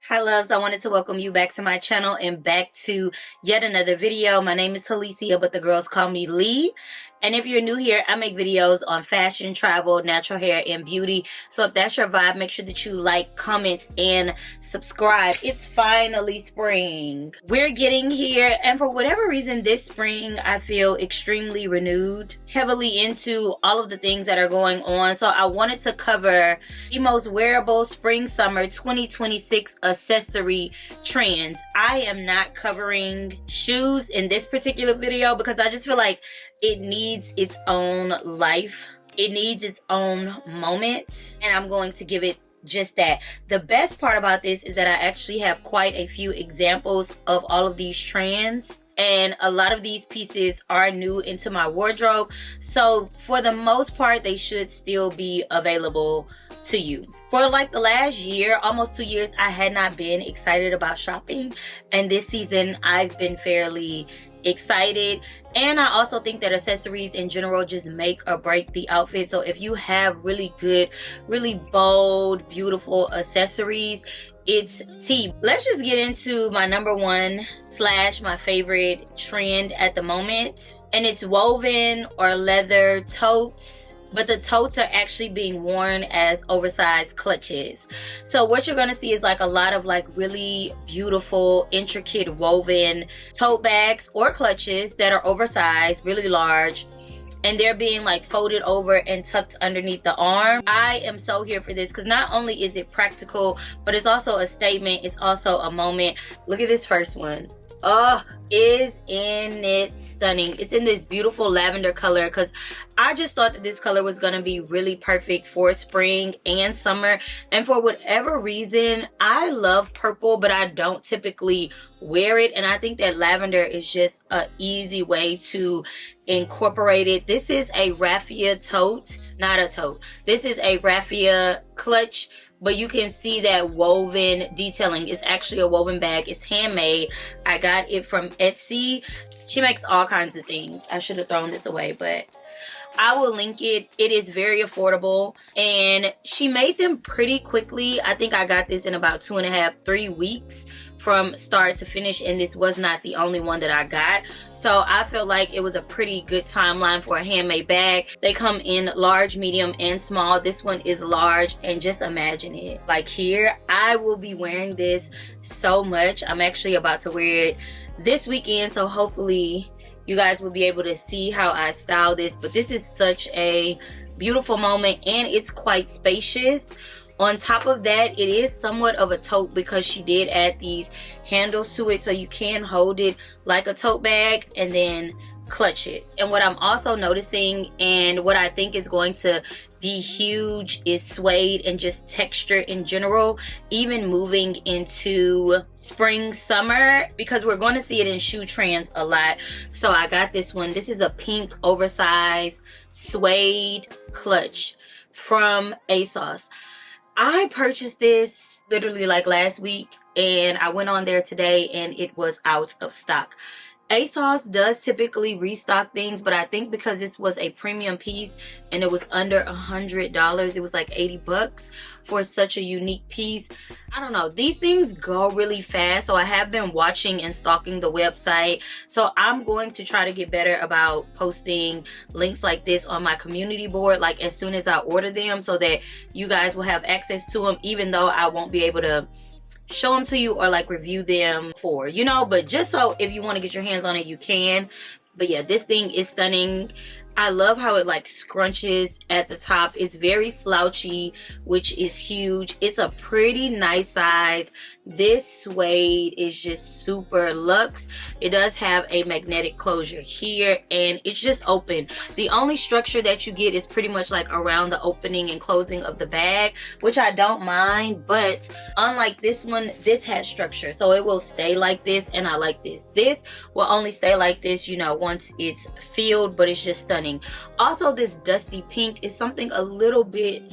Hi loves, I wanted to welcome you back to my channel and back to yet another video. My name is Helecia, but the girls call me Lee. And if you're new here, I make videos on fashion, travel, natural hair, and beauty. So if that's your vibe, make sure that you like, comment, and subscribe. It's finally spring. We're getting here, and for whatever reason this spring I feel extremely renewed, heavily into all of the things that are going on. So I wanted to cover the most wearable spring summer 2026 accessory trends. I am not covering shoes in this particular video because I just feel like it needs its own life. It needs its own moment, and I'm going to give it just that. The best part about this is that I actually have quite a few examples of all of these trends, and a lot of these pieces are new into my wardrobe. So for the most part, they should still be available to you. For like the last year, almost 2 years, I had not been excited about shopping, and this season I've been fairly excited. And I also think that accessories in general just make or break the outfit. So if you have really good, really bold, beautiful accessories, it's tea. Let's just get into my number one / my favorite trend at the moment, and it's woven or leather totes. But the totes are actually being worn as oversized clutches. So what you're going to see is like a lot of like really beautiful, intricate woven tote bags or clutches that are oversized, really large, and they're being like folded over and tucked underneath the arm. I am so here for this because not only is it practical, but it's also a statement. It's also a moment. Look at this first one. Oh, isn't it stunning? It's in this beautiful lavender color because I just thought that this color was going to be really perfect for spring and summer. And for whatever reason, I love purple, but I don't typically wear it. And I think that lavender is just an easy way to incorporate it. This is a raffia tote, not a tote. This is a raffia clutch. But you can see that woven detailing. It's actually a woven bag. It's handmade. I got it from Etsy. She makes all kinds of things. I should have thrown this away, but I will link it. It is very affordable, and she made them pretty quickly. I think I got this in about 2.5, 3 weeks from start to finish, and this was not the only one that I got. So I felt like it was a pretty good timeline for a handmade bag. They come in large, medium, and small. This one is large, and just imagine it. Like here, I will be wearing this so much. I'm actually about to wear it this weekend, so hopefully you guys will be able to see how I style this. But this is such a beautiful moment, and it's quite spacious. On top of that, it is somewhat of a tote because she did add these handles to it, so you can hold it like a tote bag and then clutch it. And what I'm also noticing, and what I think is going to be huge, is suede and just texture in general, even moving into spring, summer, because we're going to see it in shoe trends a lot. So I got this one. This is a pink oversized suede clutch from ASOS. I purchased this literally like last week, and I went on there today and it was out of stock. ASOS does typically restock things, but I think because this was a premium piece and it was under $100, it was like 80 bucks for such a unique piece. I don't know, these things go really fast, so I have been watching and stalking the website. So I'm going to try to get better about posting links like this on my community board, like as soon as I order them, so that you guys will have access to them, even though I won't be able to show them to you or like review them for, you know, but just so if you want to get your hands on it, you can. But yeah, this thing is stunning. I love how it like scrunches at the top. It's very slouchy, which is huge. It's a pretty nice size. This suede is just super luxe. It does have a magnetic closure here, and it's just open. The only structure that you get is pretty much like around the opening and closing of the bag, which I don't mind. But unlike this one, this has structure, so it will stay like this, and I like this. This will only stay like this, you know, once it's filled, but it's just stunning. Also, this dusty pink is something a little bit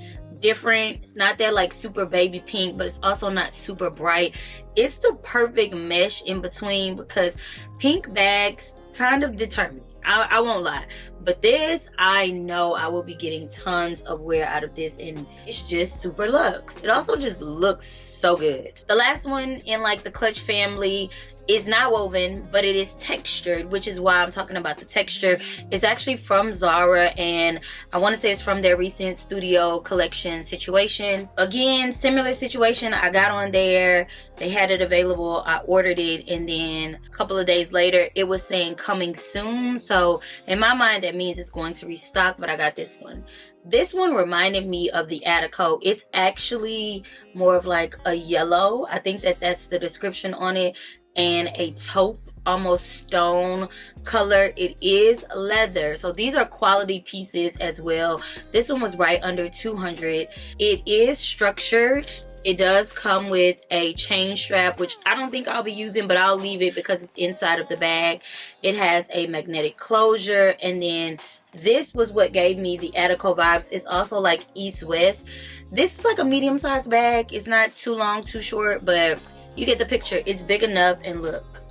different. It's not that like super baby pink, but it's also not super bright. It's the perfect mesh in between, because pink bags kind of deter me. I won't lie. But this, I know I will be getting tons of wear out of this, and it's just super luxe. It also just looks so good. The last one in like the clutch family is not woven, but it is textured, which is why I'm talking about the texture. It's actually from Zara, and I want to say it's from their recent studio collection situation. Again, similar situation. I got on there, they had it available, I ordered it, and then a couple of days later it was saying coming soon. So in my mind that means it's going to restock, but I got this one. This one reminded me of the Attico. It's actually more of like a yellow. I think that that's the description on it. And a taupe, almost stone color. It is leather, so these are quality pieces as well. This one was right under 200. It is structured. It does come with a chain strap, which I don't think I'll be using, but I'll leave it because it's inside of the bag. It has a magnetic closure, and then this was what gave me the Attico vibes. It's also like east-west. This is like a medium-sized bag. It's not too long, too short, but you get the picture. It's big enough. And look,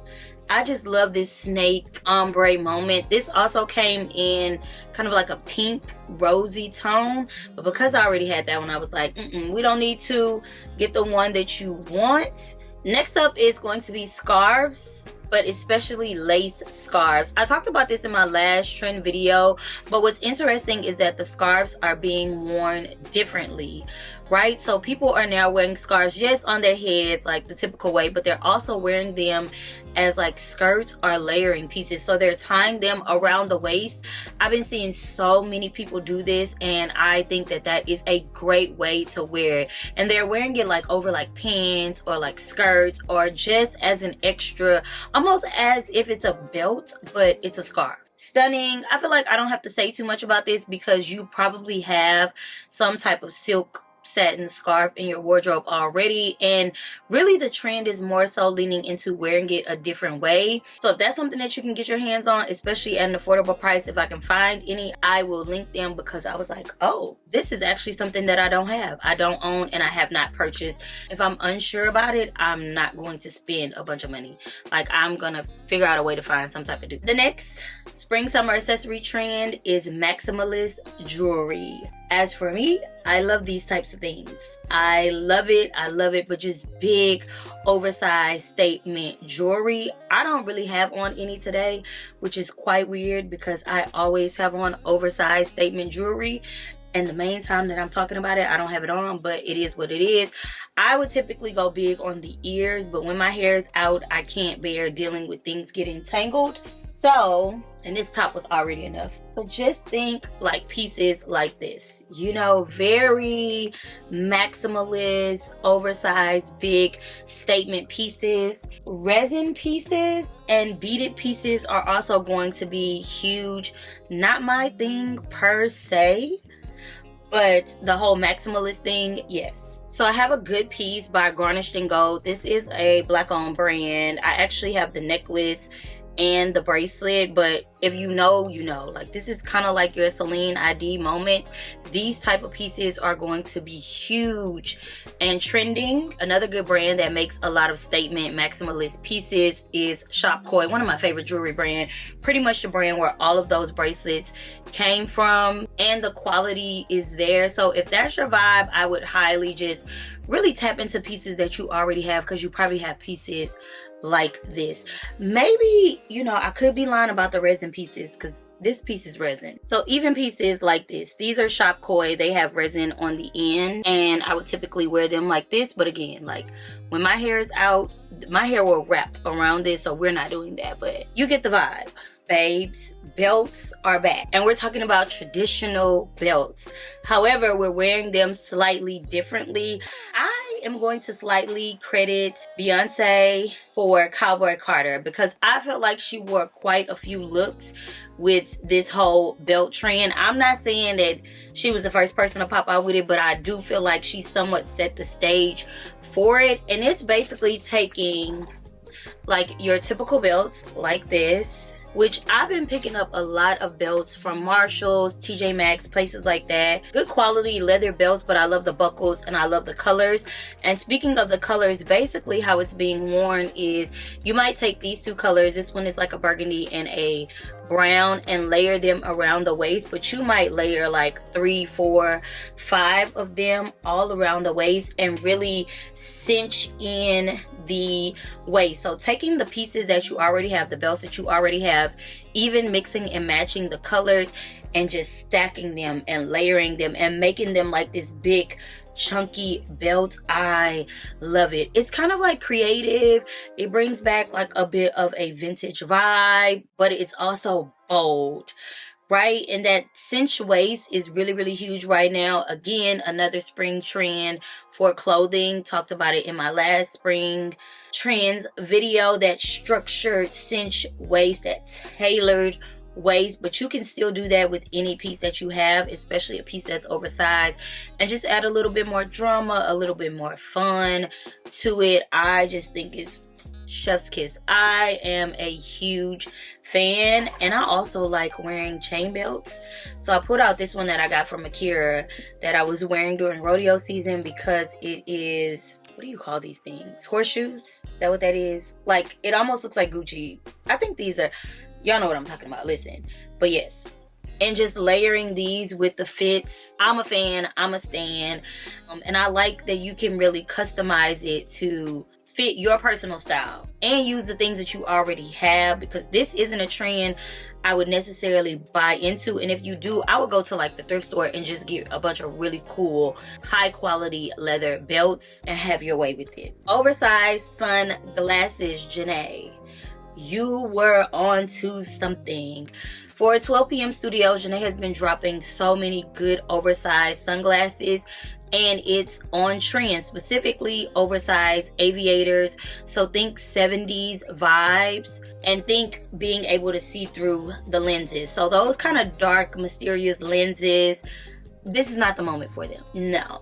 I just love this snake ombre moment. This also came in kind of like a pink rosy tone, but because I already had that one, I was like, we don't need to get the one that you want. Next up is going to be scarves, but especially lace scarves. I talked about this in my last trend video, but what's interesting is that the scarves are being worn differently, right? So people are now wearing scarves just on their heads like the typical way, but they're also wearing them as like skirts or layering pieces. So they're tying them around the waist. I've been seeing so many people do this, and I think that that is a great way to wear it. And they're wearing it like over like pants or like skirts, or just as an extra, almost as if it's a belt, but it's a scarf. Stunning. I feel like I don't have to say too much about this because you probably have some type of silk satin scarf in your wardrobe already, and really the trend is more so leaning into wearing it a different way. So if that's something that you can get your hands on, especially at an affordable price, if I can find any, I will link them, because I was like, oh, this is actually something that I don't have, I don't own, and I have not purchased. If I'm unsure about it, I'm not going to spend a bunch of money. Like, I'm gonna figure out a way to find some type of do. The next spring summer accessory trend is maximalist jewelry. As for me, I love these types of things. I love it, but just big, oversized statement jewelry. I don't really have on any today, which is quite weird because I always have on oversized statement jewelry. And the main time that I'm talking about it, I don't have it on, but it is what it is. I would typically go big on the ears, but when my hair is out, I can't bear dealing with things getting tangled. So, and this top was already enough, but just think like pieces like this, you know, very maximalist, oversized, big statement pieces. Resin pieces and beaded pieces are also going to be huge. Not my thing per se, but the whole maximalist thing, yes. So I have a good piece by Garnished in Gold. This is a black owned brand. I actually have the necklace and the bracelet, but if you know, you know. Like, this is kind of like your Celine ID moment. These type of pieces are going to be huge and trending. Another good brand that makes a lot of statement maximalist pieces is Shop Koi, one of my favorite jewelry brand. Pretty much the brand where all of those bracelets came from, and the quality is there. So if that's your vibe, I would highly just really tap into pieces that you already have, because you probably have pieces like this. Maybe, you know, I could be lying about the resin pieces, because this piece is resin. So even pieces like this, these are Shop Koi. They have resin on the end, and I would typically wear them like this. But again, like when my hair is out, my hair will wrap around this, so we're not doing that, but you get the vibe. Babes, belts are back, and we're talking about traditional belts. However, we're wearing them slightly differently. I am going to slightly credit Beyonce for Cowboy Carter, because I felt like she wore quite a few looks with this whole belt trend. I'm not saying that she was the first person to pop out with it, but I do feel like she somewhat set the stage for it. And it's basically taking like your typical belts like this, which I've been picking up a lot of belts from Marshalls, TJ Maxx, places like that. Good quality leather belts, but I love the buckles and I love the colors. And speaking of the colors, basically how it's being worn is you might take these two colors. This one is like a burgundy and a brown, and layer them around the waist, but you might layer like 3, 4, 5 of them all around the waist and really cinch in the waist. So taking the pieces that you already have, the belts that you already have, even mixing and matching the colors and just stacking them and layering them and making them like this big chunky belt. I love it. It's kind of like creative. It brings back like a bit of a vintage vibe, but it's also bold, right? And that cinch waist is really, really huge right now. Again, another spring trend for clothing. Talked about it in my last spring trends video, that structured cinch waist, that tailored waist. But you can still do that with any piece that you have, especially a piece that's oversized, and just add a little bit more drama, a little bit more fun to it. I just think it's chef's kiss. I am a huge fan, and I also like wearing chain belts. So I put out this one that I got from Akira that I was wearing during rodeo season because it is, what do you call these things? Horseshoes? Is that what that is? Like, it almost looks like Gucci. I think these are, y'all know what I'm talking about. Listen. But yes. And just layering these with the fits. I'm a fan. I'm a stan. And I like that you can really customize it to fit your personal style and use the things that you already have, because this isn't a trend I would necessarily buy into. And if you do, I would go to like the thrift store and just get a bunch of really cool high quality leather belts and have your way with it. Oversized sunglasses, Janae. You were on to something. For 12 p.m. studios, Janae has been dropping so many good oversized sunglasses, and it's on trend, specifically oversized aviators. So think 70s vibes, and think being able to see through the lenses. So those kind of dark, mysterious lenses, this is not the moment for them. No,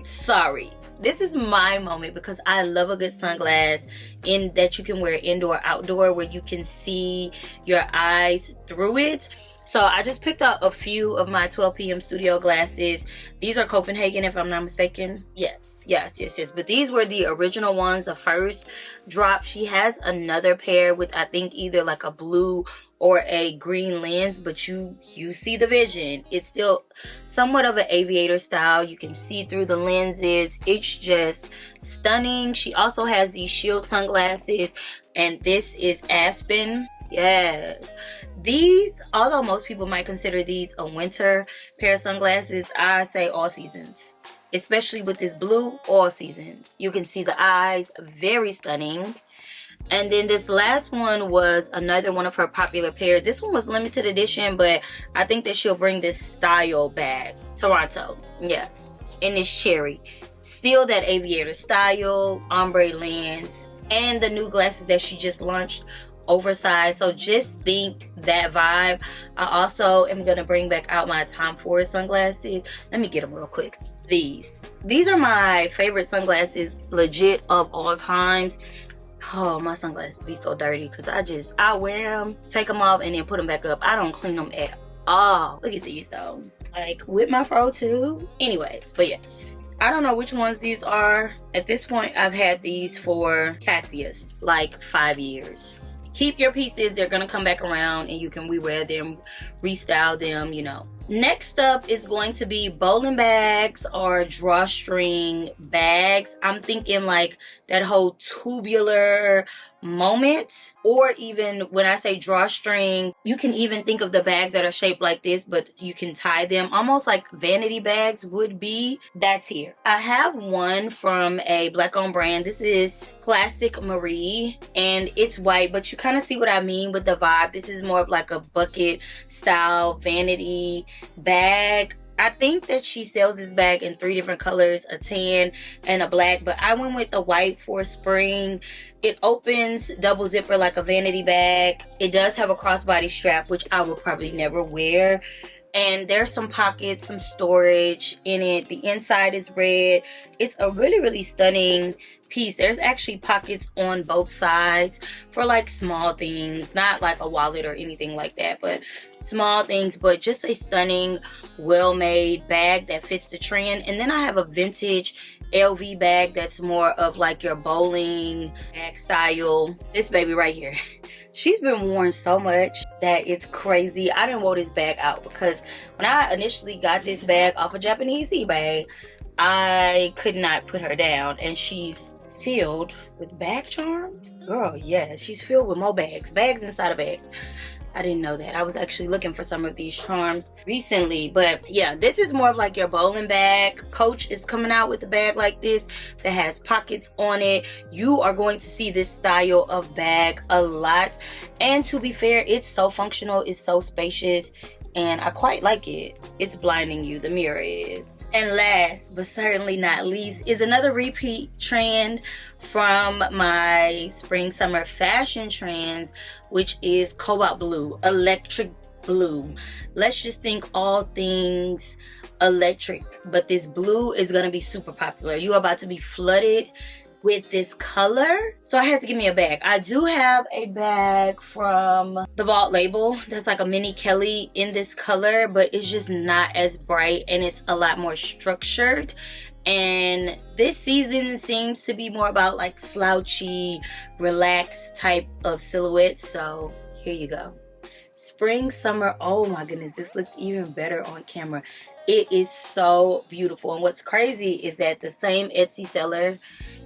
sorry. This is my moment, because I love a good sunglass in that you can wear indoor, outdoor, where you can see your eyes through it. So I just picked out a few of my 12 p.m. studio glasses. These are Copenhagen, if I'm not mistaken. Yes. But these were the original ones, the first drop. She has another pair with, I think, either like a blue or a green lens, but you see the vision. It's still somewhat of an aviator style. You can see through the lenses. It's just stunning. She also has these shield sunglasses, and this is Aspen. Yes. These, although most people might consider these a winter pair of sunglasses, I say all seasons. Especially with this blue, all seasons. You can see the eyes, very stunning. And then this last one was another one of her popular pairs. This one was limited edition, but I think that she'll bring this style back. Toronto, yes. In this cherry. Still that aviator style, ombre lens, and the new glasses that she just launched, oversized. So just think that vibe. I also am gonna bring back out my Tom Ford sunglasses. Let me get them real quick. These are my favorite sunglasses, legit, of all times. Oh, my sunglasses be so dirty because I wear them, take them off, and then put them back up. I don't clean them at all. Look at these though, like with my fro too. Anyways, but yes, I don't know which ones these are. At this point, I've had these for Cassius like 5 years. Keep your pieces, they're gonna come back around and you can rewear them, restyle them, you know. Next up is going to be bowling bags or drawstring bags. I'm thinking like that whole tubular moment, or even when I say drawstring, you can even think of the bags that are shaped like this, but you can tie them almost like vanity bags would be. That's here. I have one from a black owned brand. This is Classic Marie, and it's white, but you kind of see what I mean with the vibe. This is more of like a bucket style vanity bag. I think that she sells this bag in 3 different colors, a tan and a black, but I went with the white for spring. It opens double zipper like a vanity bag. It does have a crossbody strap, which I will probably never wear and there's some pockets, some storage in it. The inside is red. It's a really stunning piece. There's actually pockets on both sides for like small things, not like a wallet or anything like that, but small things. But just a stunning, well-made bag that fits the trend. And then I have a vintage LV bag that's more of like your bowling bag style. This baby right here, she's been worn so much that it's crazy. I didn't wear this bag out because when I initially got this bag off of Japanese eBay, I could not put her down, and she's filled with bag charms. Girl, yes, she's filled with more bags inside of bags. I didn't know that. I was actually looking for some of these charms recently. But yeah, this is more of like your bowling bag. Coach is coming out with a bag like this that has pockets on it. You are going to see this style of bag a lot. And to be fair, it's so functional. It's so spacious. And I quite like it. It's blinding you, the mirror is. And last but certainly not least is another repeat trend from my spring summer fashion trends, which is cobalt blue, electric blue. Let's just think all things electric, but this blue is gonna be super popular. You are about to be flooded with this color, so I had to give me a bag. I do have a bag from the Vault label that's like a mini Kelly in this color, but it's just not as bright and it's a lot more structured. And this season seems to be more about like slouchy, relaxed type of silhouettes. So here you go. Spring, summer. Oh my goodness, this looks even better on camera. It is so beautiful. And what's crazy is that the same Etsy seller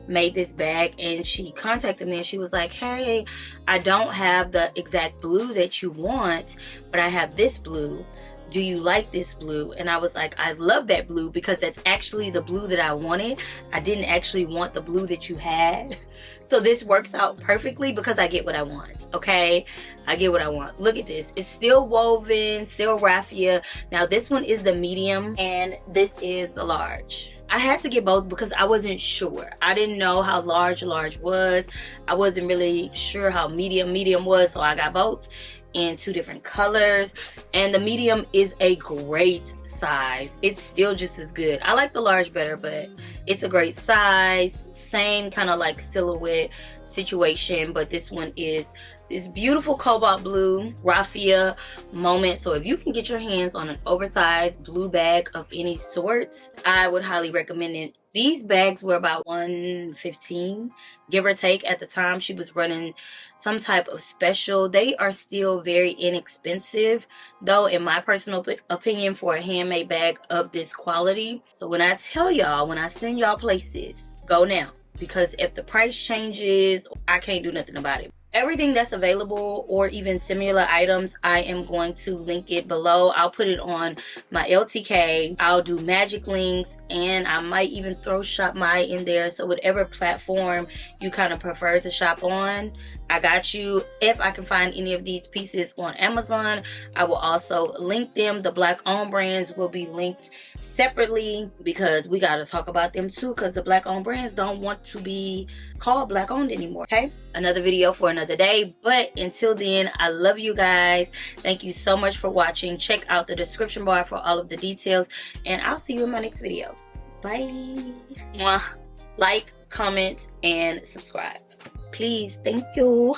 made this bag, and she contacted me and she was like, hey, I don't have the exact blue that you want, but I have this blue. Do you like this blue? And I was like, I love that blue because that's actually the blue that I wanted. I didn't actually want the blue that you had. So this works out perfectly because I get what I want, okay? I get what I want. Look at this. It's still woven, still raffia. Now this one is the medium and this is the large. I had to get both because I wasn't sure. I didn't know how large was. I wasn't really sure how medium was, so I got both in 2 different colors. And the medium is a great size. It's still just as good. I like the large better, but it's a great size. Same kind of like silhouette situation, but this one is this beautiful cobalt blue raffia moment. So if you can get your hands on an oversized blue bag of any sort, I would highly recommend it. These bags were about $115, give or take. At the time she was running some type of special. They are still very inexpensive though, in my personal opinion, for a handmade bag of this quality. So when I tell y'all, when I send y'all places, go now, because if the price changes, I can't do nothing about it. Everything that's available or even similar items, I am going to link it below. I'll put it on my LTK. I'll do magic links, and I might even throw Shop My in there. So whatever platform you kind of prefer to shop on, I got you. If I can find any of these pieces on Amazon, I will also link them. The Black owned brands will be linked separately because we got to talk about them too, because the Black owned brands don't want to be called Black owned anymore. Okay, another video for another day, but until then, I love you guys. Thank you so much for watching. Check out the description bar for all of the details, and I'll see you in my next video. Bye. Mwah. Like, comment, and subscribe, please. Thank you.